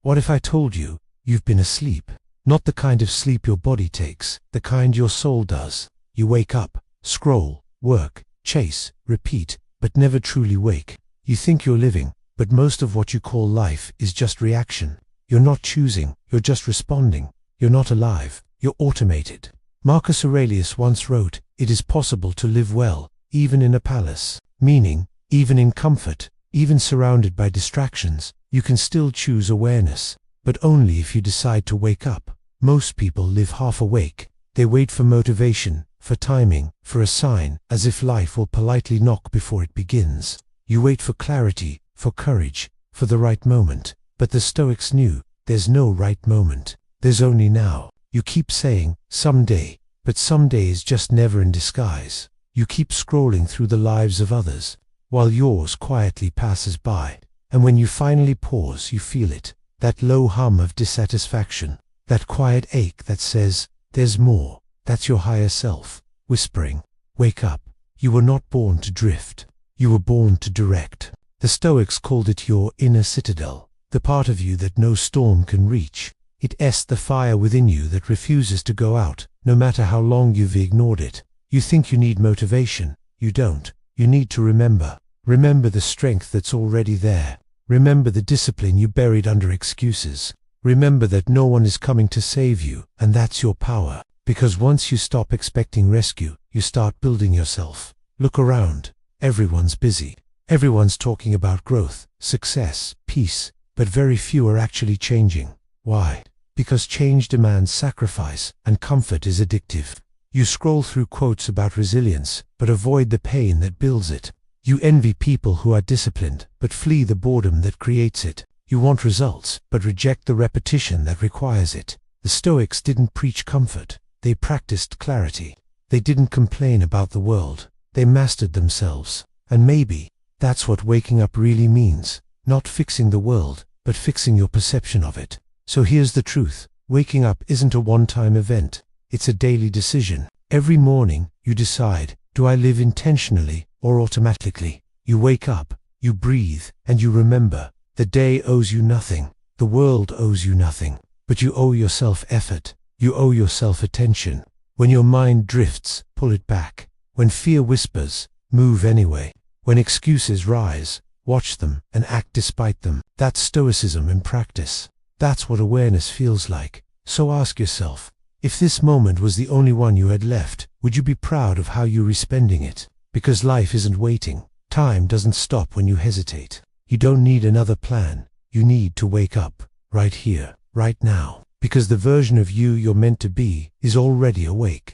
What if I told you, you've been asleep? Not the kind of sleep your body takes, the kind your soul does. You wake up, scroll, work, chase, repeat, but never truly wake. You think you're living, but most of what you call life is just reaction. You're not choosing, you're just responding. You're not alive, you're automated. Marcus Aurelius once wrote, "It is possible to live well, even in a palace," meaning, even in comfort, even surrounded by distractions, you can still choose awareness, but only if you decide to wake up. Most people live half awake. They wait for motivation, for timing, for a sign, as if life will politely knock before it begins. You wait for clarity, for courage, for the right moment. But the Stoics knew, there's no right moment. There's only now. You keep saying, someday, but someday is just never in disguise. You keep scrolling through the lives of others, while yours quietly passes by. And when you finally pause, you feel it, that low hum of dissatisfaction, that quiet ache that says, there's more. That's your higher self, whispering, wake up. You were not born to drift. You were born to direct. The Stoics called it your inner citadel, the part of you that no storm can reach. It's the fire within you that refuses to go out, no matter how long you've ignored it. You think you need motivation. You don't. You need to remember. Remember the strength that's already there. Remember the discipline you buried under excuses. Remember that no one is coming to save you, and that's your power. Because once you stop expecting rescue, you start building yourself. Look around. Everyone's busy. Everyone's talking about growth, success, peace, but very few are actually changing. Why? Because change demands sacrifice, and comfort is addictive. You scroll through quotes about resilience, but avoid the pain that builds it. You envy people who are disciplined, but flee the boredom that creates it. You want results, but reject the repetition that requires it. The Stoics didn't preach comfort. They practiced clarity. They didn't complain about the world. They mastered themselves. And maybe that's what waking up really means. Not fixing the world, but fixing your perception of it. So here's the truth. Waking up isn't a one-time event. It's a daily decision. Every morning, you decide, do I live intentionally or automatically? You wake up, you breathe, and you remember. The day owes you nothing. The world owes you nothing. But you owe yourself effort. You owe yourself attention. When your mind drifts, pull it back. When fear whispers, move anyway. When excuses rise, watch them and act despite them. That's Stoicism in practice. That's what awareness feels like. So ask yourself, if this moment was the only one you had left, would you be proud of how you're spending it? Because life isn't waiting. Time doesn't stop when you hesitate. You don't need another plan. You need to wake up, right here, right now. Because the version of you you're meant to be is already awake.